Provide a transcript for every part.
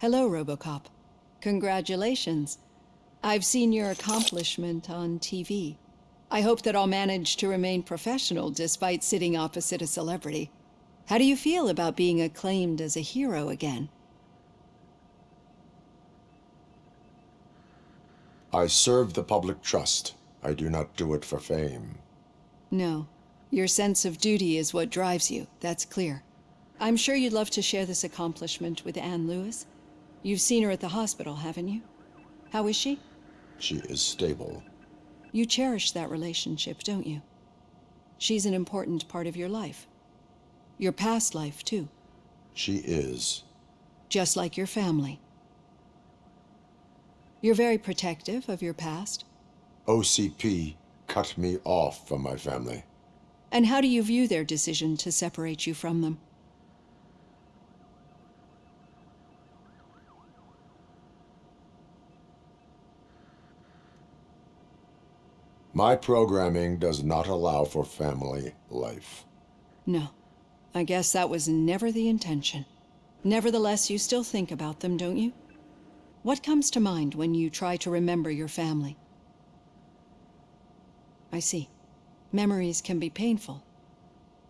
Hello, RoboCop. Congratulations. I've seen your accomplishment on TV. I hope that I'll manage to remain professional despite sitting opposite a celebrity. How do you feel about being acclaimed as a hero again? I serve the public trust. I do not do it for fame. No. Your sense of duty is what drives you, that's clear. I'm sure you'd love to share this accomplishment with Anne Lewis. You've seen her at the hospital, haven't you? How is she? She is stable. You cherish that relationship, don't you? She's an important part of your life. Your past life, too. She is. Just like your family. You're very protective of your past. OCP cut me off from my family. And how do you view their decision to separate you from them? My programming does not allow for family life. No. I guess that was never the intention. Nevertheless, you still think about them, don't you? What comes to mind when you try to remember your family? I see. Memories can be painful,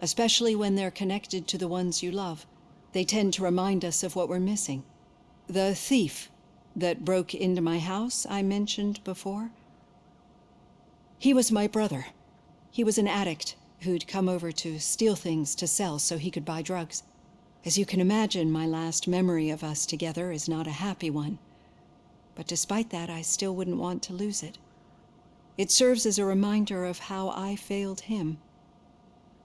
especially when they're connected to the ones you love. They tend to remind us of what we're missing. The thief that broke into my house I mentioned before, he was my brother. He was an addict who'd come over to steal things to sell so he could buy drugs. As you can imagine, my last memory of us together is not a happy one. But despite that, I still wouldn't want to lose it. It serves as a reminder of how I failed him.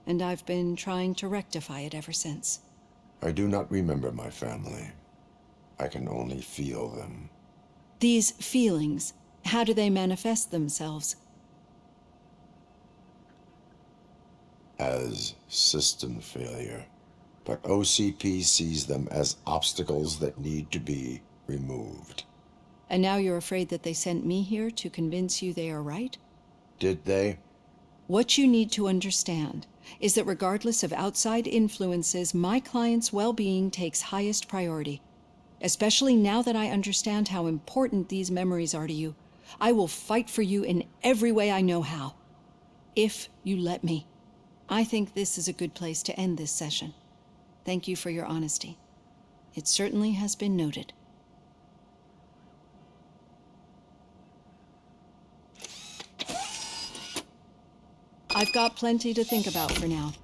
And I've been trying to rectify it ever since. I do not remember my family. I can only feel them. These feelings, how do they manifest themselves? As system failure. But OCP sees them as obstacles that need to be removed. And now you're afraid that they sent me here to convince you they are right? Did they? What you need to understand is that regardless of outside influences, my client's well-being takes highest priority. Especially now that I understand how important these memories are to you, I will fight for you in every way I know how. If you let me. I think this is a good place to end this session. Thank you for your honesty. It certainly has been noted. I've got plenty to think about for now.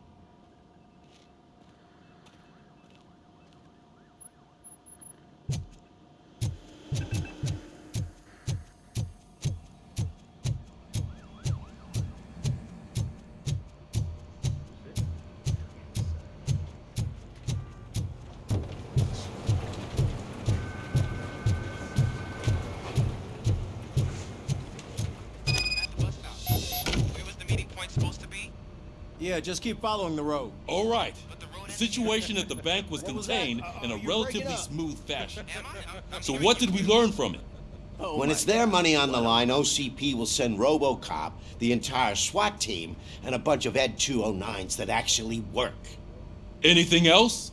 Yeah, just keep following the road. All right. The situation at the bank was contained in a relatively smooth fashion. So what did we learn from it? When it's their money on the line, OCP will send RoboCop, the entire SWAT team, and a bunch of Ed 209s that actually work. Anything else?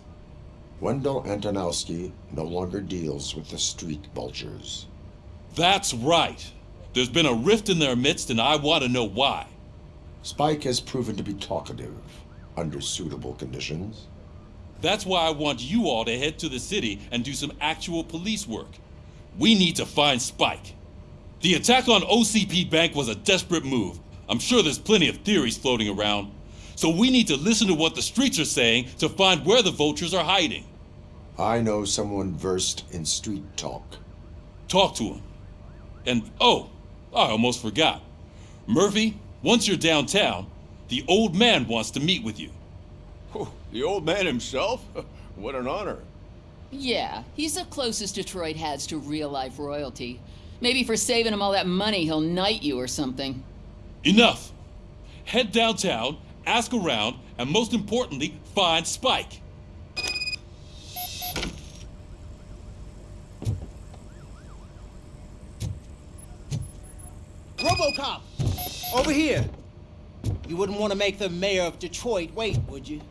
Wendell Antonowski no longer deals with the street vultures. That's right. There's been a rift in their midst, and I want to know why. Spike has proven to be talkative, under suitable conditions. That's why I want you all to head to the city and do some actual police work. We need to find Spike. The attack on OCP Bank was a desperate move. I'm sure there's plenty of theories floating around. So we need to listen to what the streets are saying to find where the vultures are hiding. I know someone versed in street talk. Talk to him. And, oh, I almost forgot. Murphy, once you're downtown, the old man wants to meet with you. Oh, the old man himself? What an honor. Yeah, he's the closest Detroit has to real-life royalty. Maybe for saving him all that money, he'll knight you or something. Enough! Head downtown, ask around, and most importantly, find Spike. RoboCop! Over here! You wouldn't want to make the mayor of Detroit wait, would you?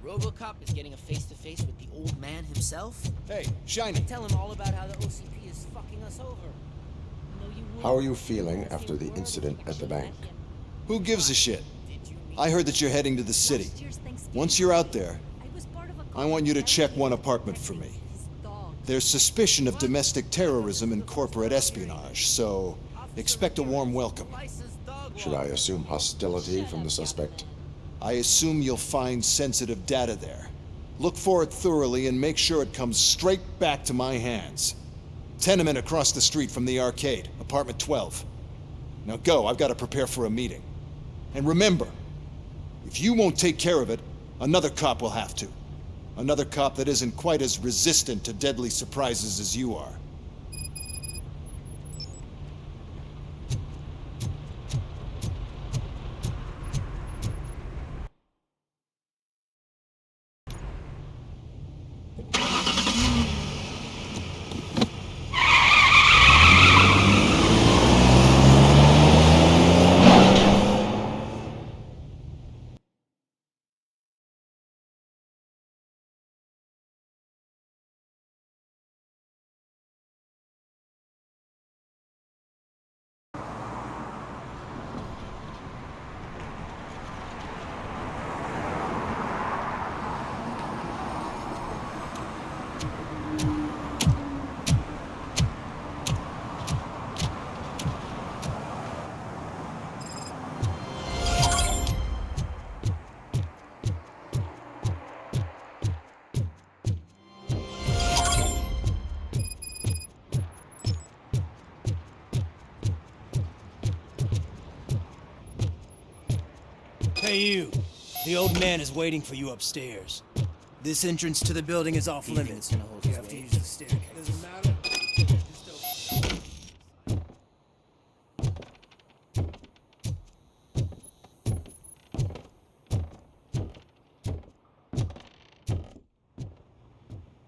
RoboCop is getting a face-to-face with the old man himself? Hey, Shiny. Tell him all about how the OCP is fucking us over. How are you feeling after the incident at the bank? Who gives a shit? I heard that you're heading to the city. Once you're out there, I want you to check one apartment for me. There's suspicion of domestic terrorism and corporate espionage, so expect a warm welcome. Should I assume hostility from the suspect? I assume you'll find sensitive data there. Look for it thoroughly and make sure it comes straight back to my hands. Tenement across the street from the arcade, apartment 12. Now go, I've got to prepare for a meeting. And remember, if you won't take care of it, another cop will have to. Another cop that isn't quite as resistant to deadly surprises as you are. Hey, you. The old man is waiting for you upstairs. This entrance to the building is off limits. You have to use the staircase. Doesn't matter.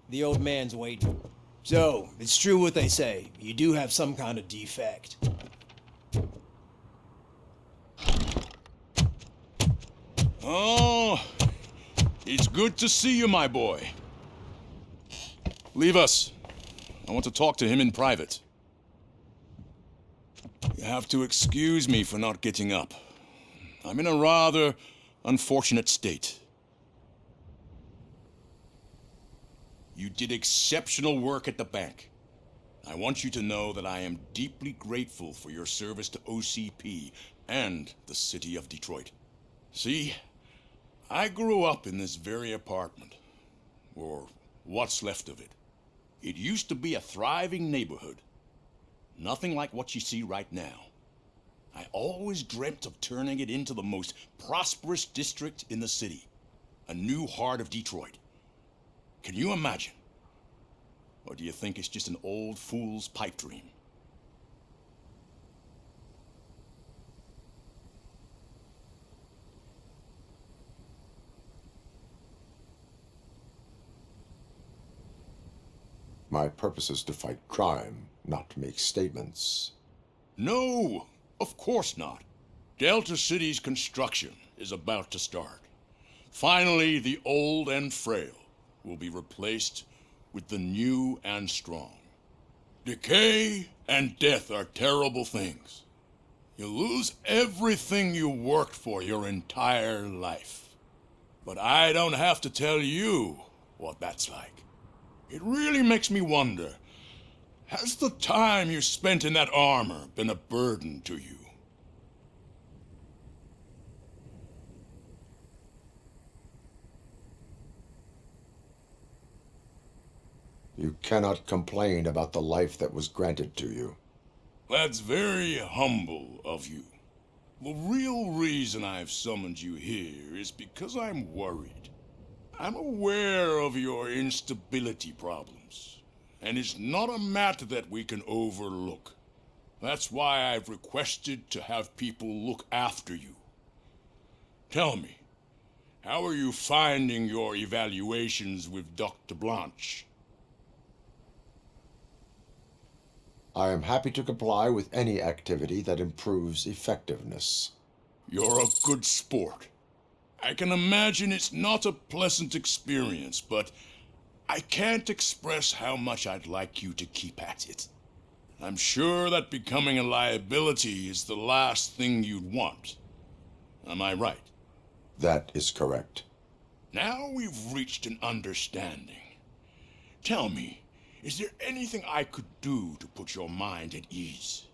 The old man's waiting. So, it's true what they say. You do have some kind of defect. Oh, it's good to see you, my boy. Leave us. I want to talk to him in private. You have to excuse me for not getting up. I'm in a rather unfortunate state. You did exceptional work at the bank. I want you to know that I am deeply grateful for your service to OCP and the city of Detroit. See, I grew up in this very apartment, or what's left of it. It used to be a thriving neighborhood. Nothing like what you see right now. I always dreamt of turning it into the most prosperous district in the city. A new heart of Detroit. Can you imagine? Or do you think it's just an old fool's pipe dream? My purpose is to fight crime, not to make statements. No, of course not. Delta City's construction is about to start. Finally, the old and frail will be replaced with the new and strong. Decay and death are terrible things. You lose everything you worked for your entire life. But I don't have to tell you what that's like. It really makes me wonder, has the time you spent in that armor been a burden to you? You cannot complain about the life that was granted to you. That's very humble of you. The real reason I've summoned you here is because I'm worried. I'm aware of your instability problems, and it's not a matter that we can overlook. That's why I've requested to have people look after you. Tell me, how are you finding your evaluations with Dr. Blanche? I am happy to comply with any activity that improves effectiveness. You're a good sport. I can imagine it's not a pleasant experience, but I can't express how much I'd like you to keep at it. I'm sure that becoming a liability is the last thing you'd want. Am I right? That is correct. Now we've reached an understanding. Tell me, is there anything I could do to put your mind at ease?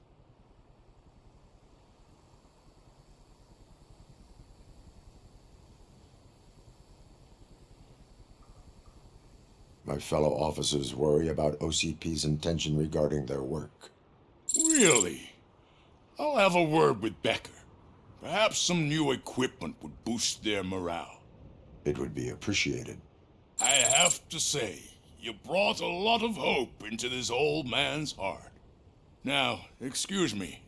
My fellow officers worry about OCP's intention regarding their work. Really? I'll have a word with Becker. Perhaps some new equipment would boost their morale. It would be appreciated. I have to say, you brought a lot of hope into this old man's heart. Now, excuse me.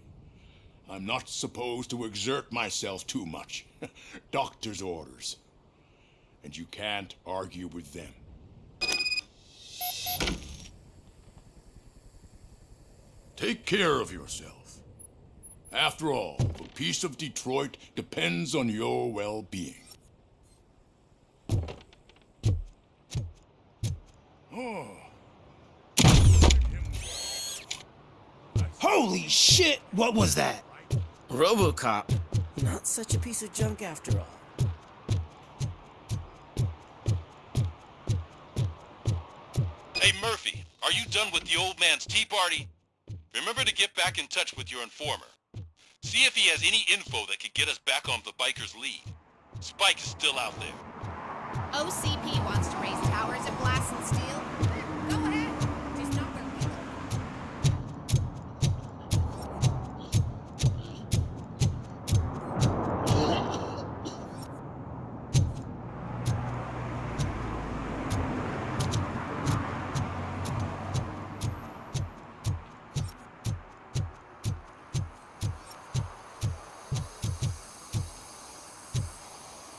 I'm not supposed to exert myself too much. Doctor's orders. And you can't argue with them. Take care of yourself. After all, the peace of Detroit depends on your well-being. Oh. Holy shit! What was that? RoboCop. Not such a piece of junk after all. Hey, Murphy, are you done with the old man's tea party? Remember to get back in touch with your informer. See if he has any info that could get us back on the biker's lead. Spike is still out there. OCP wants to raise towers and glass and steel. Go ahead. Just not where we live.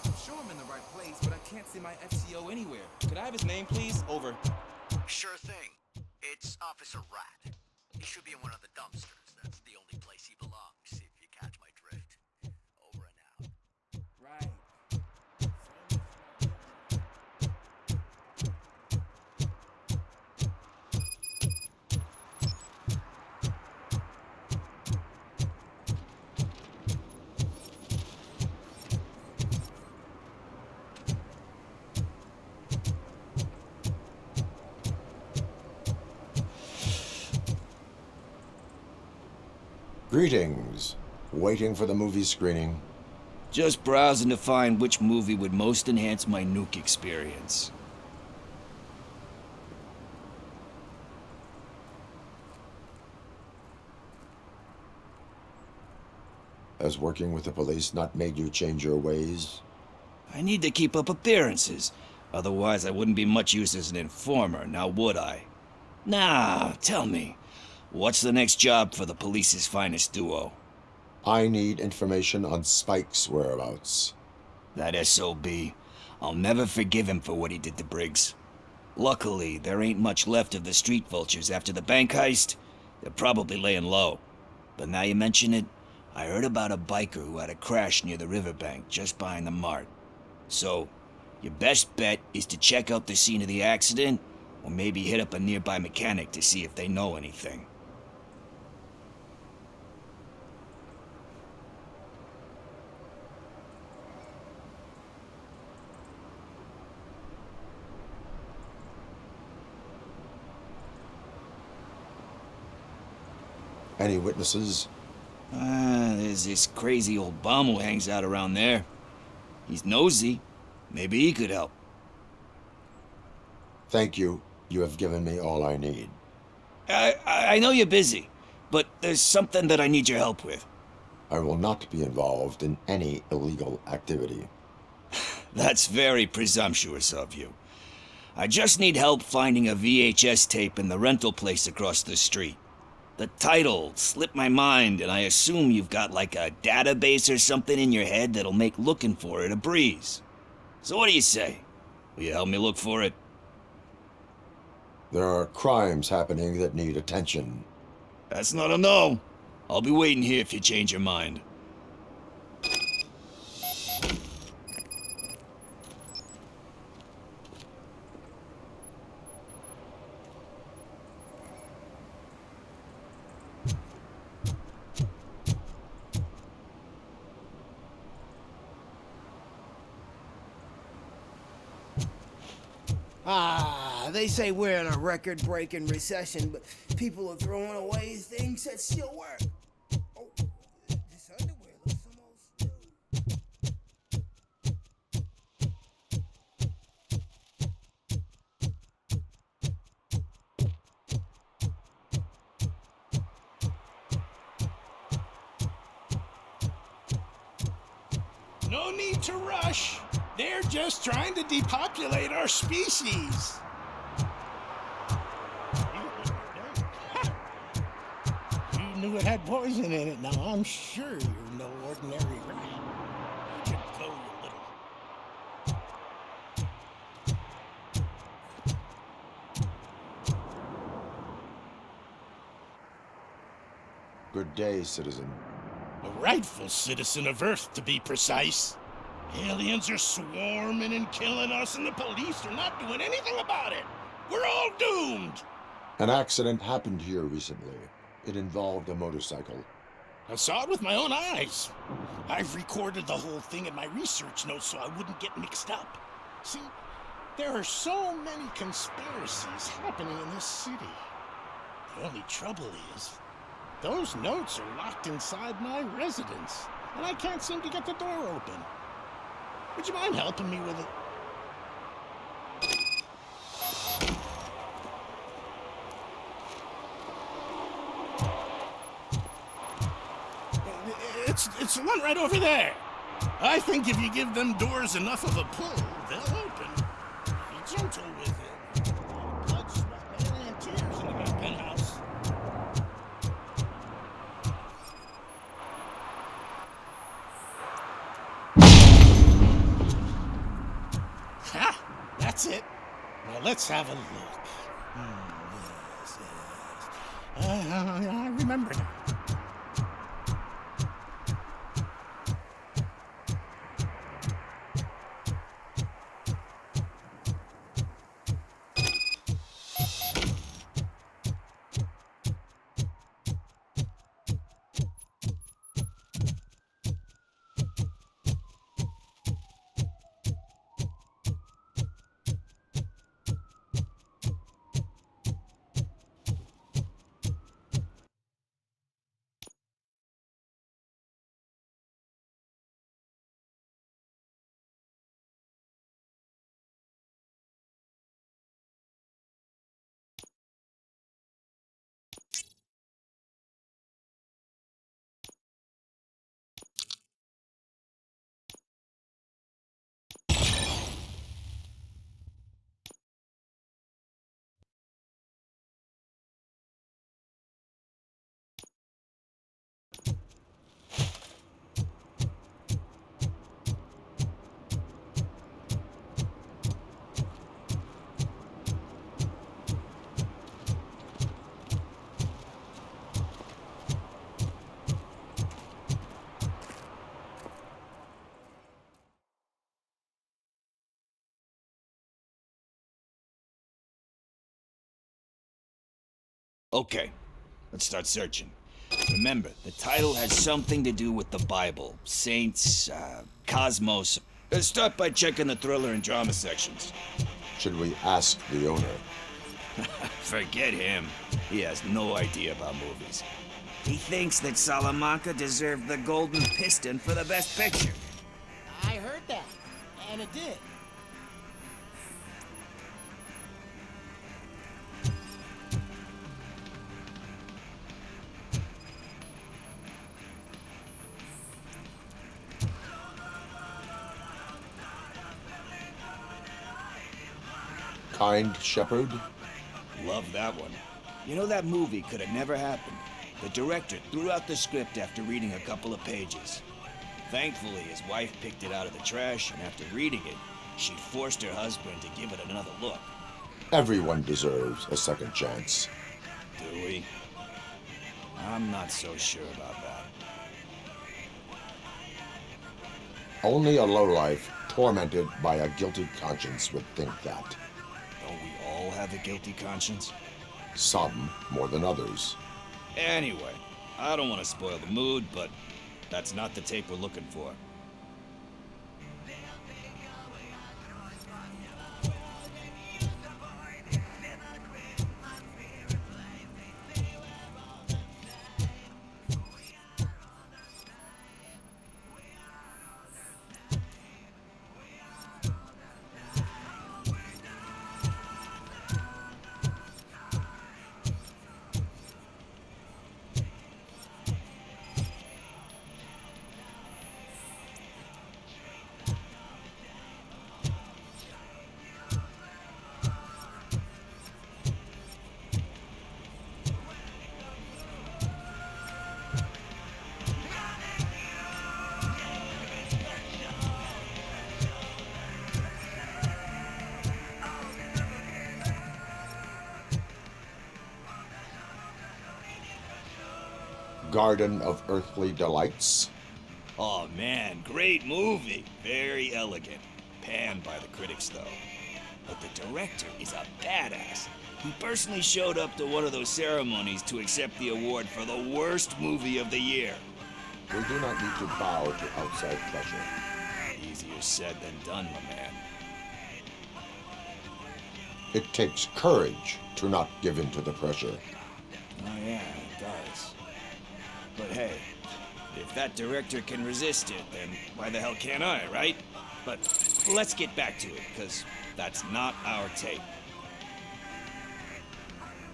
I'm sure I'm in the right place, but I can't see my FCO anywhere. Could I have his name, please? Over. Sure thing. It's Officer Rat. He should be in one of the dumpsters. That's the only place he belongs, if you catch my drift. Over and out. Right. Greetings. Waiting for the movie screening. Just browsing to find which movie would most enhance my nuke experience. Has working with the police not made you change your ways? I need to keep up appearances. Otherwise, I wouldn't be much use as an informer, now would I? Now, tell me, what's the next job for the police's finest duo? I need information on Spike's whereabouts. That SOB. I'll never forgive him for what he did to Briggs. Luckily, there ain't much left of the street vultures after the bank heist. They're probably laying low. But now you mention it, I heard about a biker who had a crash near the riverbank just behind the mart. So, your best bet is to check out the scene of the accident, or maybe hit up a nearby mechanic to see if they know anything. Any witnesses? There's this crazy old bum who hangs out around there. He's nosy. Maybe he could help. Thank you. You have given me all I need. I know you're busy, but there's something that I need your help with. I will not be involved in any illegal activity. That's very presumptuous of you. I just need help finding a VHS tape in the rental place across the street. The title slipped my mind, and I assume you've got like a database or something in your head that'll make looking for it a breeze. So what do you say? Will you help me look for it? There are crimes happening that need attention. That's not a no. I'll be waiting here if you change your mind. Ah, they say we're in a record-breaking recession, but people are throwing away things that still work. Oh, this underwear looks almost No need to rush. They're just trying to depopulate our species. You knew it had poison in it. Now I'm sure you're no ordinary rat. You can go, you little. Good day, citizen. A rightful citizen of Earth, to be precise. Aliens are swarming and killing us, and the police are not doing anything about it. We're all doomed. An accident happened here recently. It involved a motorcycle. I saw it with my own eyes. I've recorded the whole thing in my research notes so I wouldn't get mixed up. See, there are so many conspiracies happening in this city. The only trouble is, those notes are locked inside my residence, and I can't seem to get the door open. Would you mind helping me with it? It's the one right over there. I think if you give them doors enough of a pull, they'll open. Be gentle with it. Blood, sweat, and tears in the penthouse. Ha! That's it. Now let's have a look. Yes. I remember now. Okay, let's start searching. Remember, the title has something to do with the Bible, saints, cosmos. Let's start by checking the thriller and drama sections. Should we ask the owner? Forget him. He has no idea about movies. He thinks that Salamanca deserved the Golden Piston for the Best Picture. I heard that, and it did. Kind Shepherd? Love that one. You know, that movie could have never happened. The director threw out the script after reading a couple of pages. Thankfully, his wife picked it out of the trash, and after reading it, she forced her husband to give it another look. Everyone deserves a second chance. Do we? I'm not so sure about that. Only a lowlife tormented by a guilty conscience would think that. Don't we all have a guilty conscience? Some more than others. Anyway, I don't want to spoil the mood, but that's not the tape we're looking for. Garden of Earthly Delights? Oh man, great movie. Very elegant. Panned by the critics though. But the director is a badass. He personally showed up to one of those ceremonies to accept the award for the worst movie of the year. We do not need to bow to outside pressure. Easier said than done, my man. It takes courage to not give in to the pressure. Oh yeah, it does. But hey, if that director can resist it, then why the hell can't I, right? But let's get back to it, because that's not our tape.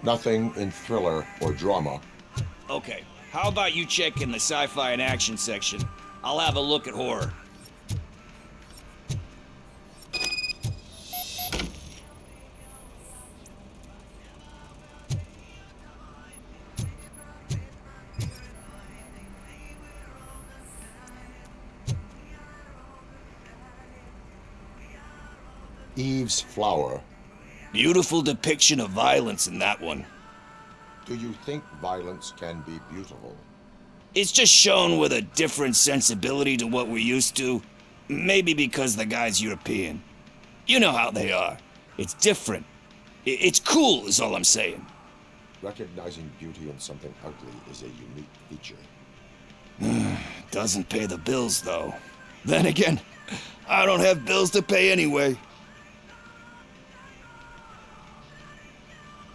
Nothing in thriller or drama. Okay, how about you check in the sci-fi and action section? I'll have a look at horror. Eve's Flower. Beautiful depiction of violence in that one. Do you think violence can be beautiful? It's just shown with a different sensibility to what we're used to. Maybe because the guy's European. You know how they are. It's different. It's cool is all I'm saying. Recognizing beauty in something ugly is a unique feature. Doesn't pay the bills, though. Then again, I don't have bills to pay anyway.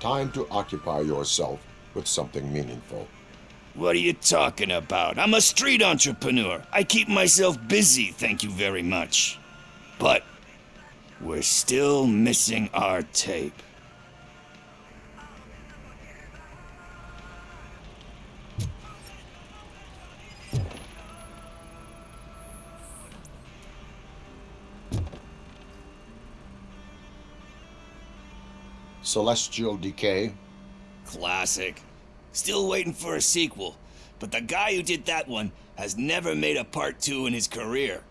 Time to occupy yourself with something meaningful. What are you talking about? I'm a street entrepreneur. I keep myself busy, thank you very much. But we're still missing our tape. Celestial Decay. Classic. Still waiting for a sequel, but the guy who did that one has never made a part 2 in his career.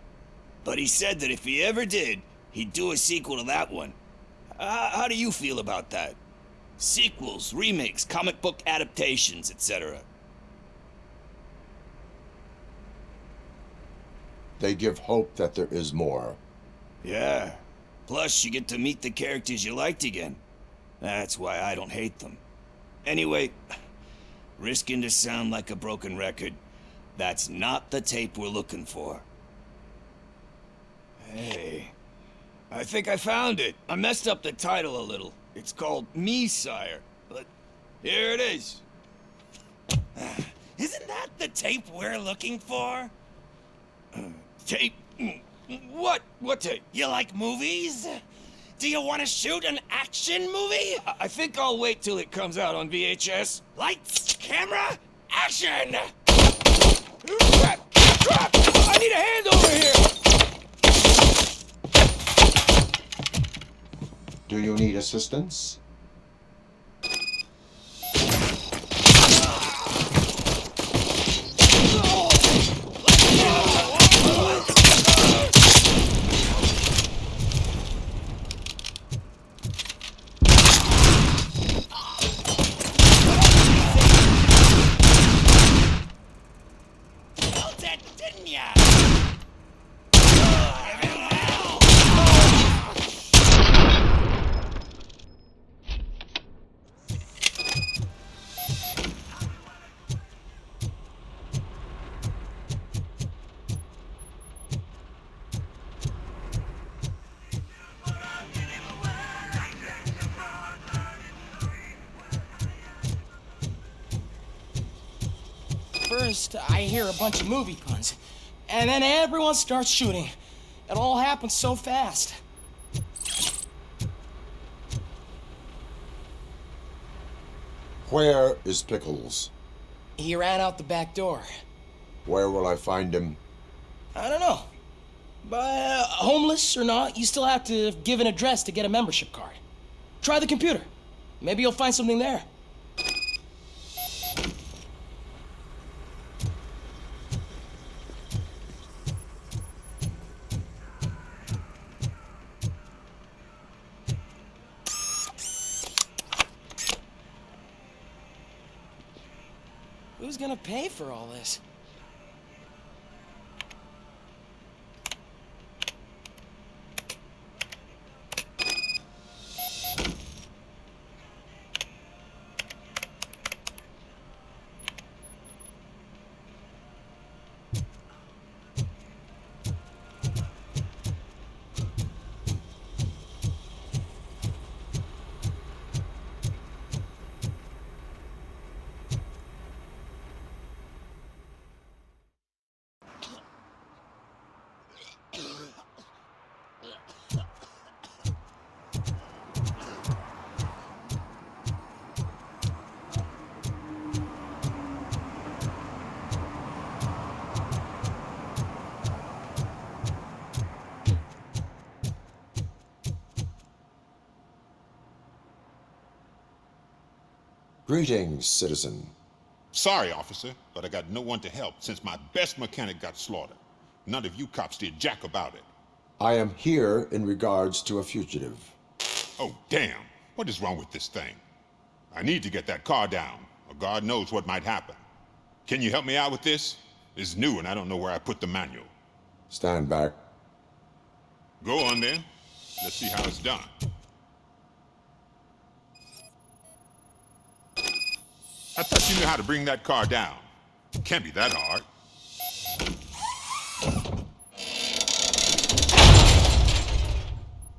But he said that if he ever did, he'd do a sequel to that one. How do you feel about that? Sequels, remakes, comic book adaptations, etc. They give hope that there is more. Yeah. Plus, you get to meet the characters you liked again. That's why I don't hate them. Anyway, risking to sound like a broken record, that's not the tape we're looking for. Hey, I think I found it. I messed up the title a little. It's called Me, Sire, but here it is. Isn't that the tape we're looking for? Tape? What? What tape? You like movies? Do you want to shoot an action movie? I think I'll wait till it comes out on VHS. Lights, camera, action! Crap! Crap! I need a hand over here! Do you need assistance? First, I hear a bunch of movie puns, and then everyone starts shooting. It all happens so fast. Where is Pickles? He ran out the back door. Where will I find him? I don't know. But homeless or not, you still have to give an address to get a membership card. Try the computer. Maybe you'll find something there. Who's gonna pay for all this? Greetings, citizen. Sorry, officer, but I got no one to help since my best mechanic got slaughtered. None of you cops did jack about it. I am here in regards to a fugitive. Oh, damn. What is wrong with this thing? I need to get that car down, or God knows what might happen. Can you help me out with this? It's new and I don't know where I put the manual. Stand back. Go on then. Let's see how it's done. I thought you knew how to bring that car down. Can't be that hard.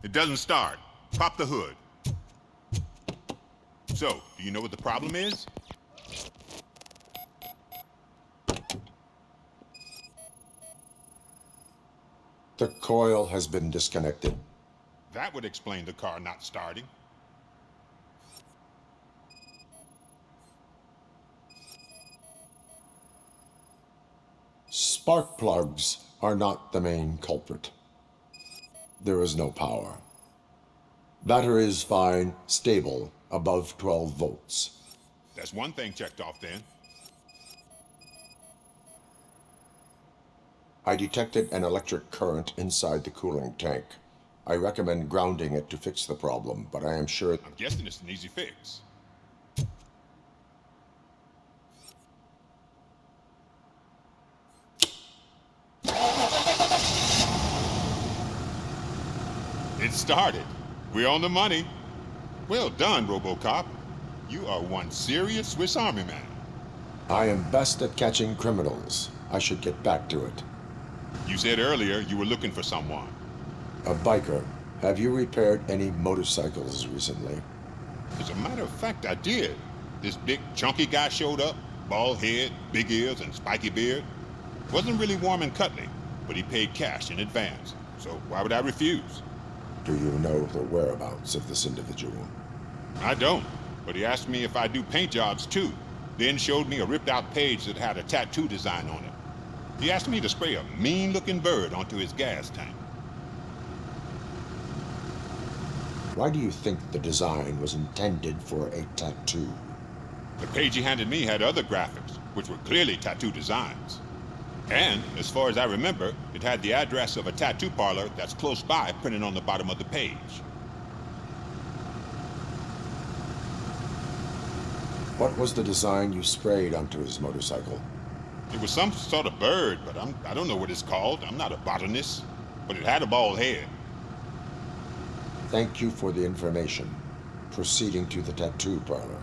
It doesn't start. Pop the hood. So, do you know what the problem is? The coil has been disconnected. That would explain the car not starting. Spark plugs are not the main culprit. There is no power. Battery is fine, stable, above 12 volts. That's one thing checked off then. I detected an electric current inside the cooling tank. I recommend grounding it to fix the problem, but I am sure... I'm guessing it's an easy fix. It started. We're on the money. Well done, RoboCop. You are one serious Swiss Army man. I am best at catching criminals. I should get back to it. You said earlier you were looking for someone. A biker. Have you repaired any motorcycles recently? As a matter of fact, I did. This big, chunky guy showed up. Bald head, big ears, and spiky beard. Wasn't really warm and cuddly, but he paid cash in advance. So why would I refuse? Do you know the whereabouts of this individual? I don't, but he asked me if I do paint jobs too, then showed me a ripped-out page that had a tattoo design on it. He asked me to spray a mean-looking bird onto his gas tank. Why do you think the design was intended for a tattoo? The page he handed me had other graphics, which were clearly tattoo designs. And, as far as I remember, it had the address of a tattoo parlor that's close by printed on the bottom of the page. What was the design you sprayed onto his motorcycle? It was some sort of bird, but I don't know what it's called. I'm not a botanist. But it had a bald head. Thank you for the information. Proceeding to the tattoo parlor.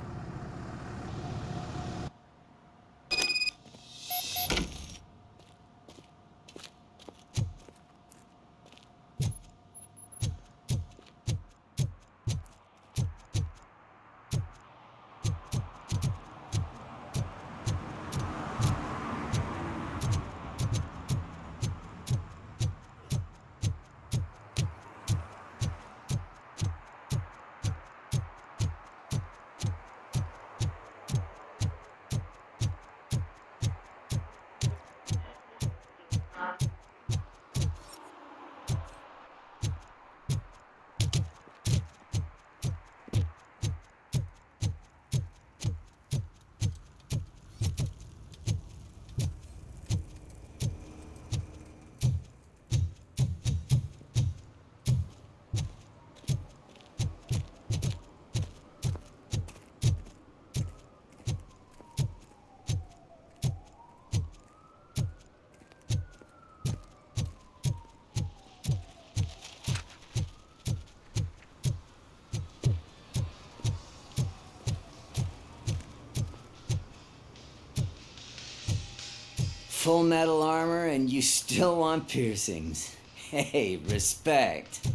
full metal armor and you still want piercings. Hey, respect.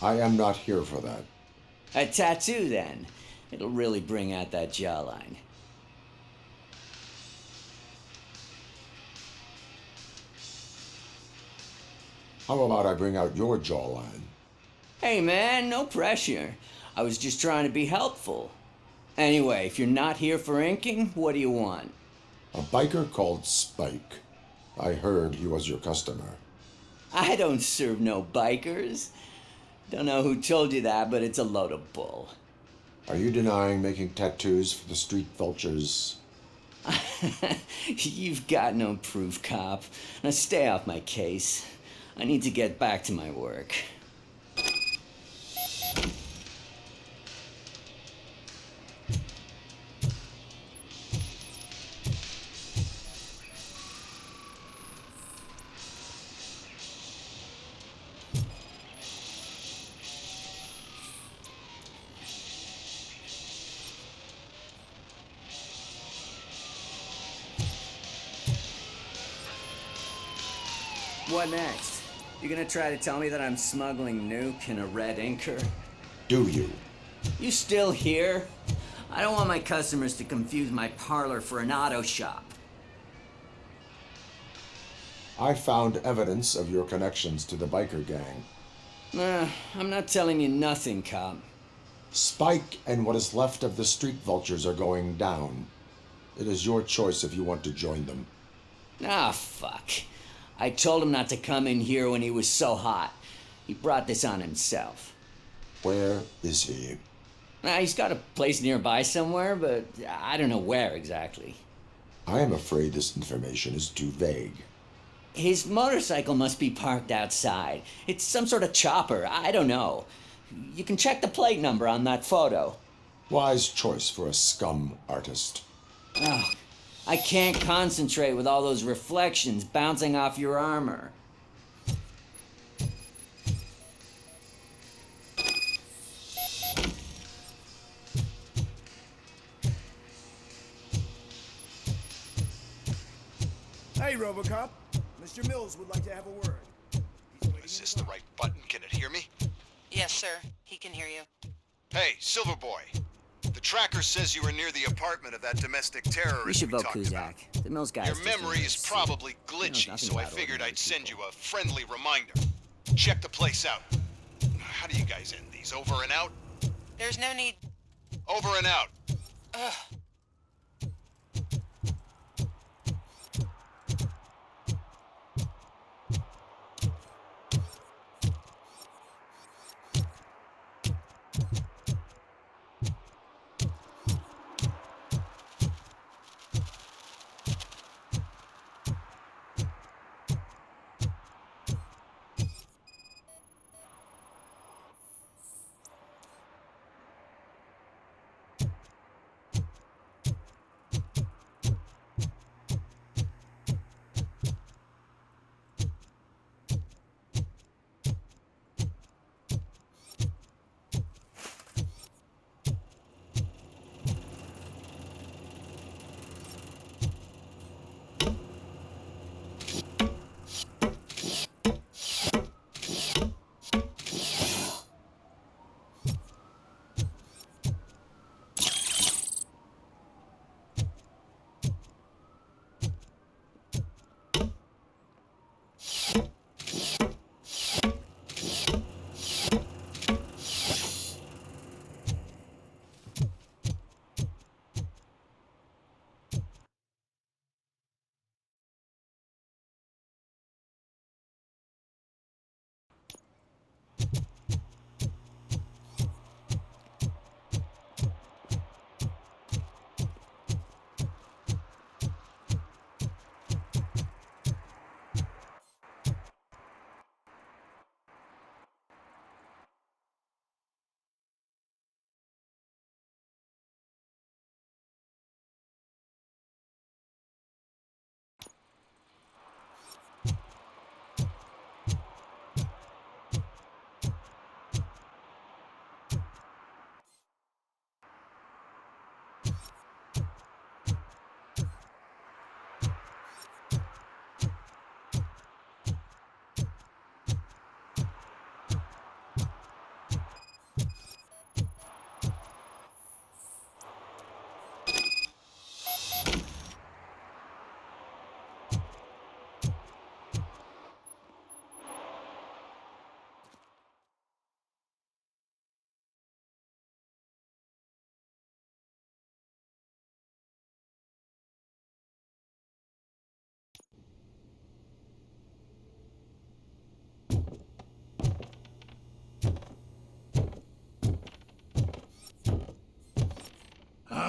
I am not here for that. A tattoo, then. It'll really bring out that jawline. How about I bring out your jawline? Hey, man, no pressure. I was just trying to be helpful. Anyway, if you're not here for inking, what do you want? A biker called Spike. I heard he was your customer. I don't serve no bikers. Don't know who told you that, but it's a load of bull. Are you denying making tattoos for the street vultures? You've got no proof, cop. Now stay off my case. I need to get back to my work. What next? You gonna try to tell me that I'm smuggling nuke in a red inker? Do you? You still here? I don't want my customers to confuse my parlor for an auto shop. I found evidence of your connections to the biker gang. I'm not telling you nothing, cop. Spike and what is left of the street vultures are going down. It is your choice if you want to join them. Ah, fuck. I told him not to come in here when he was so hot. He brought this on himself. Where is he? He's got a place nearby somewhere, but I don't know where exactly. I am afraid this information is too vague. His motorcycle must be parked outside. It's some sort of chopper. I don't know. You can check the plate number on that photo. Wise choice for a scum artist. Oh, I can't concentrate with all those reflections bouncing off your armor. Hey, RoboCop. Mr. Mills would like to have a word. Is this the right button? Can it hear me? Yes, sir. He can hear you. Hey, Silverboy. The tracker says you were near the apartment of that domestic terrorist We should vote talked about. Kuzak. The Mills guy. Your memory is probably glitchy, so I figured I'd send you a friendly reminder. Check the place out. How do you guys end these? Over and out? There's no need. Over and out. Ugh.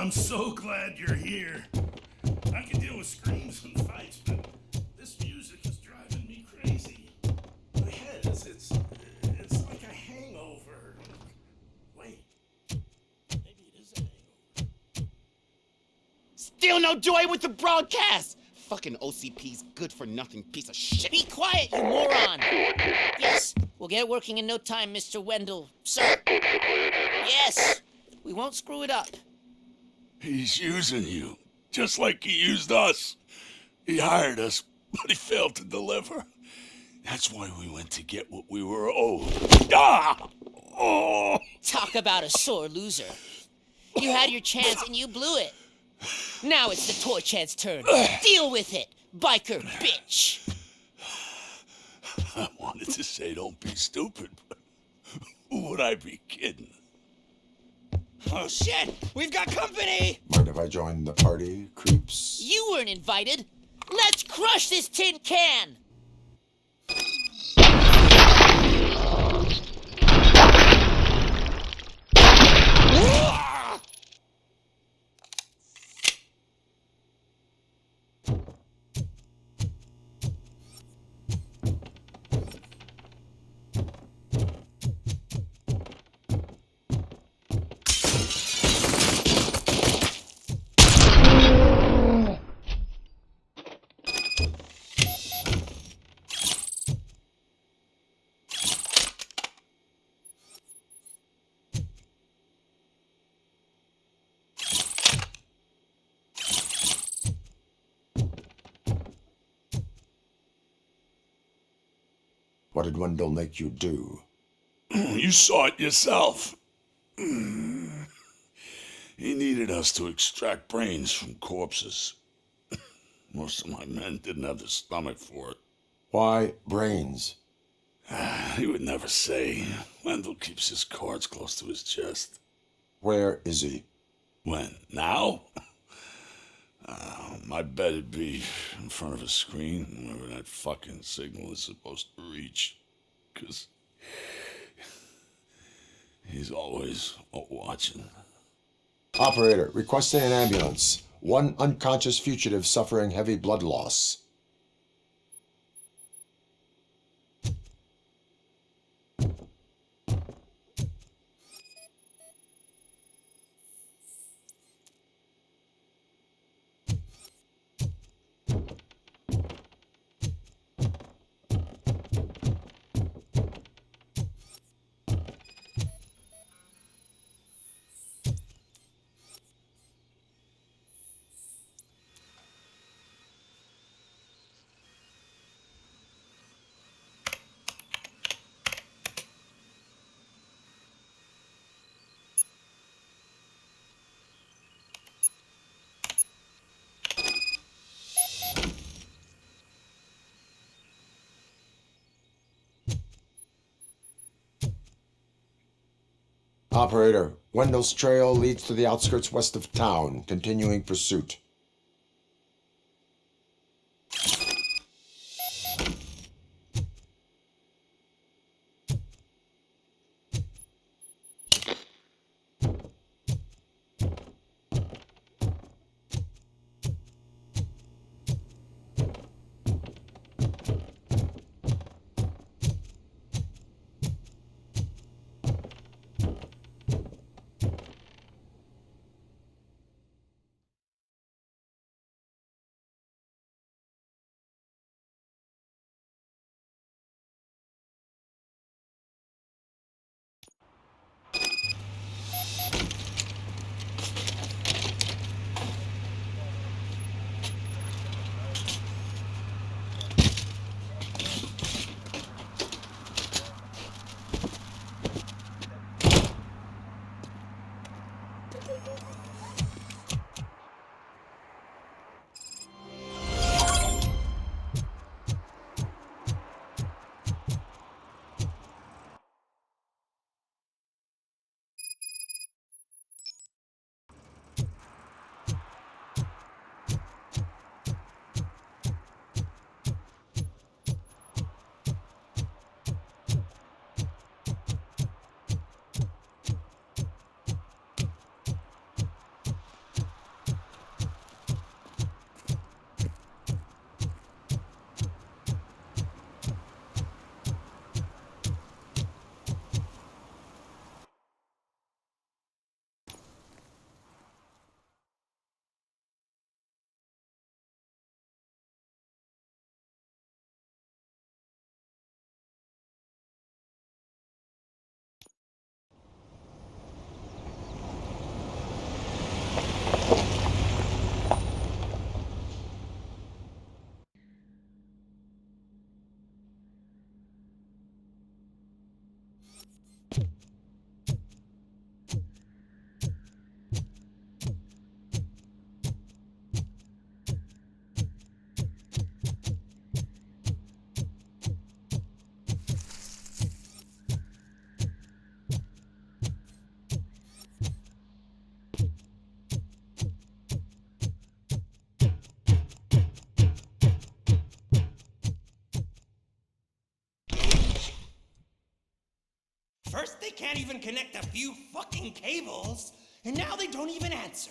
I'm so glad you're here. I can deal with screams and fights, but this music is driving me crazy. My head is, it's like a hangover. Wait, maybe it is a hangover. Still no joy with the broadcast! Fucking OCP's good-for-nothing piece of shit. Be quiet, you moron! Yes, we'll get it working in no time, Mr. Wendell. Sir. Yes, we won't screw it up. He's using you, just like he used us. He hired us, but he failed to deliver. That's why we went to get what we were owed. Ah! Oh! Talk about a sore loser. You had your chance and you blew it. Now it's the toy chance turn. Deal with it, biker bitch. I wanted to say don't be stupid, but who would I be kidding? Oh shit, we've got company! Mind if I join the party, creeps? You weren't invited. Let's crush this tin can! What did Wendell make you do? You saw it yourself. He needed us to extract brains from corpses. Most of my men didn't have the stomach for it. Why brains? He would never say. Wendell keeps his cards close to his chest. Where is he? When? Now? My bet it'd be in front of a screen wherever that fucking signal is supposed to reach. 'Cause he's always watching. Operator, requesting an ambulance. One unconscious fugitive suffering heavy blood loss. Operator, Wendell's trail leads to the outskirts west of town, continuing pursuit. First, they can't even connect a few fucking cables, and now they don't even answer.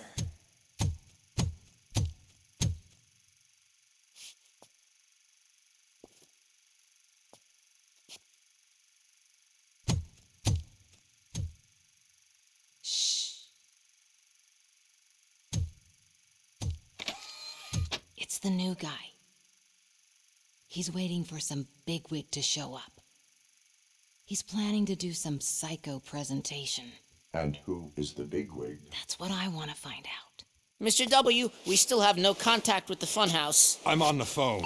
It's the new guy. He's waiting for some bigwig to show up. He's planning to do some psycho presentation. And who is the bigwig? That's what I want to find out. Mr. W, we still have no contact with the funhouse. I'm on the phone.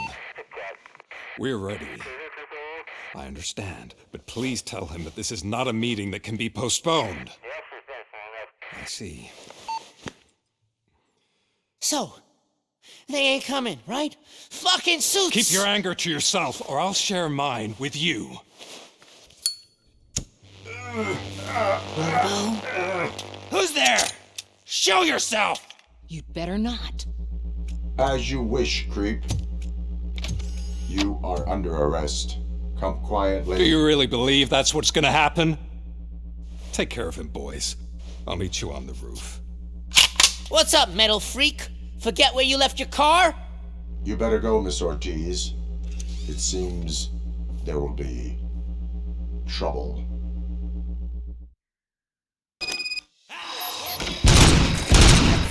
We're ready. I understand, but please tell him that this is not a meeting that can be postponed. I see. So, they ain't coming, right? Fucking suits! Keep your anger to yourself, or I'll share mine with you. Robo? Who's there? Show yourself! You'd better not. As you wish, creep. You are under arrest. Come quietly. Do you really believe that's what's gonna happen? Take care of him, boys. I'll meet you on the roof. What's up, metal freak? Forget where you left your car? You better go, Miss Ortiz. It seems there will be trouble.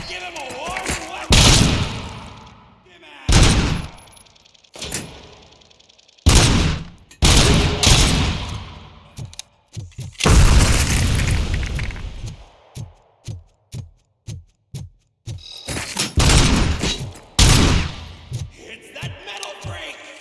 Give him a warm welcome! It's that metal freak!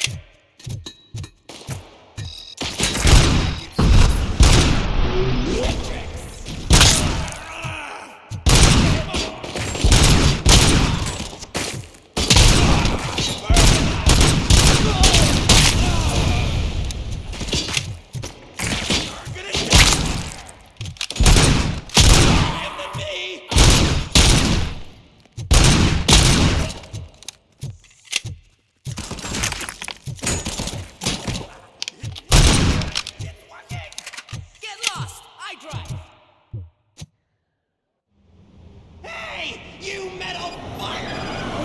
Hey, you metal fucker!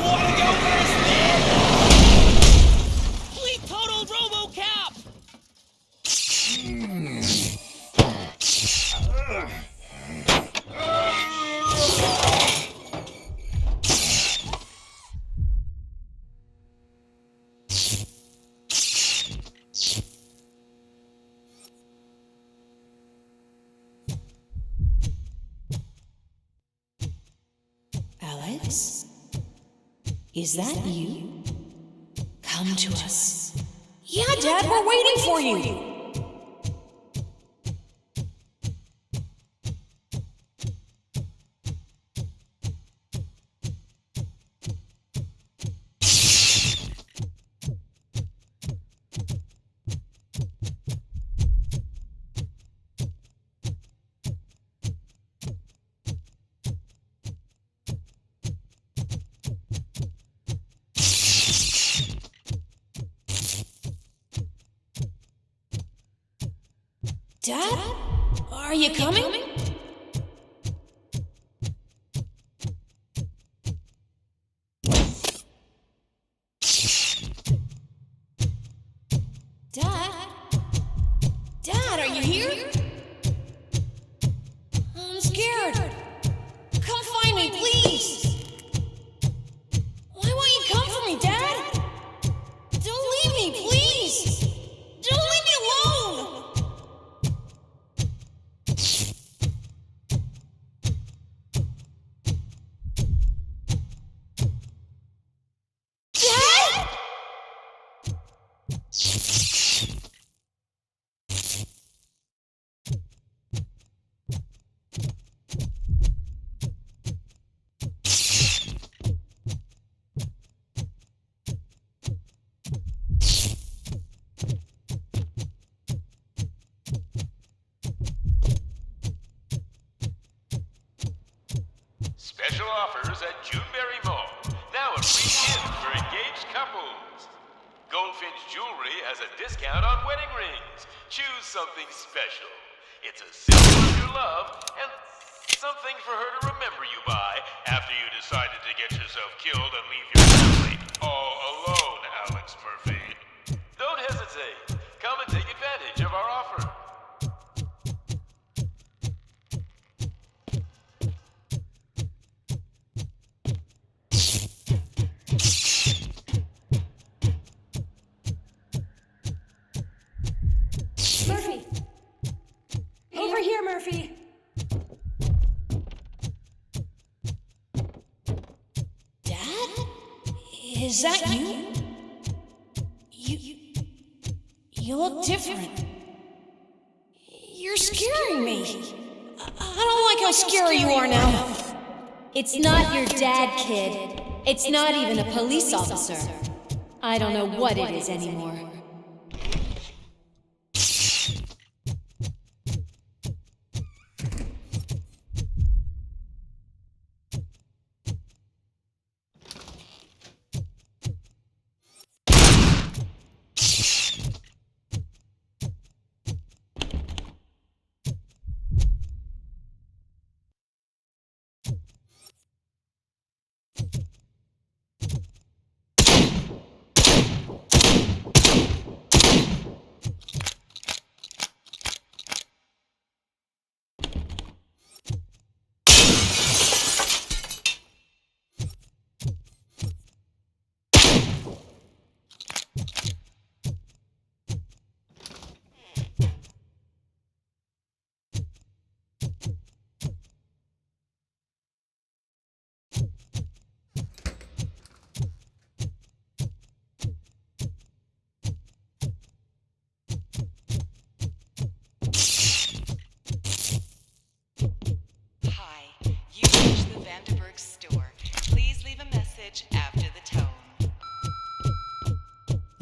Wanna go first, man? We totaled RoboCop! Alex? Is that you? Come to us. Yeah, Dad, we're waiting for you. Dad? Are you coming? Dad? Dad, are you here? I'm scared. Come find me, please. Why won't you come for me, Dad? Don't leave me, please. Don't leave me alone. Special offers at Juneberry Mall. Now a free gift for engaged couples. Goldfinch Jewelry has a discount on wedding rings. Choose something special. It's a symbol of your love and something for her to remember you by after you decided to get yourself killed and leave your family all alone, Alex Murphy. Don't hesitate. Come and take advantage of our offer. Murphy! Over here, Murphy! Dad? Is that you? You look different. You're scaring me. I don't like how scary you are now. It's not your dad, kid. It's not even a police officer. I don't know what it is anymore.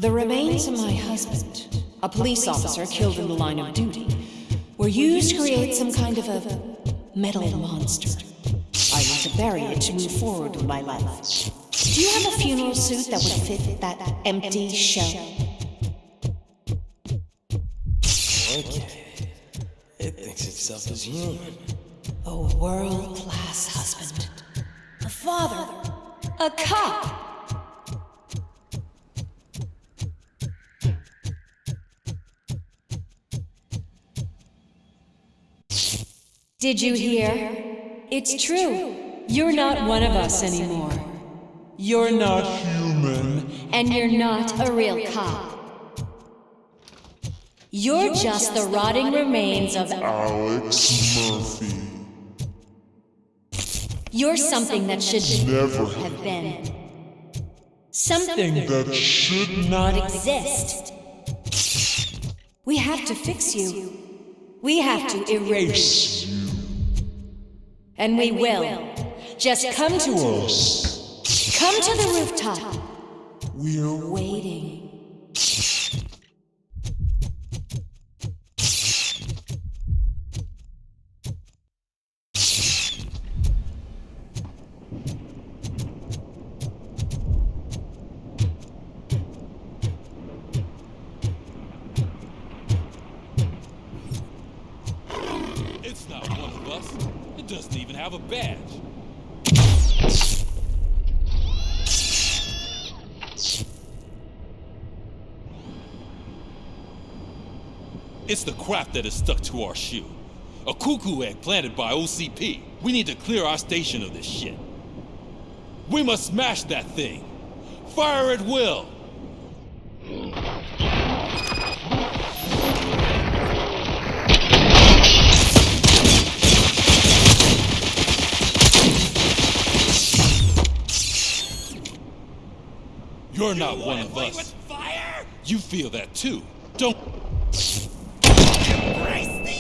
The remains of my husband, a police officer killed in the line of duty, were used to create some kind of a metal monster. I need to bury it to move forward with my life. Do you have a funeral suit that would fit that empty shell? Okay. It thinks itself as human. A world-class husband. A father. A cop. Did you hear? It's true. You're not one of us anymore. You're not human. And you're not a real cop. You're just the rotting remains of Alex Murphy. You're something that should Never have been. Something that should not exist. We have to fix you. We have to erase you. And we will. Just come to us. Come to the rooftop. We're waiting. It's not one of us. It doesn't even have a badge. It's the crap that is stuck to our shoe. A cuckoo egg planted by OCP. We need to clear our station of this shit. We must smash that thing. Fire at will. You're not one of us. With fire? You feel that too, don't? Embrace the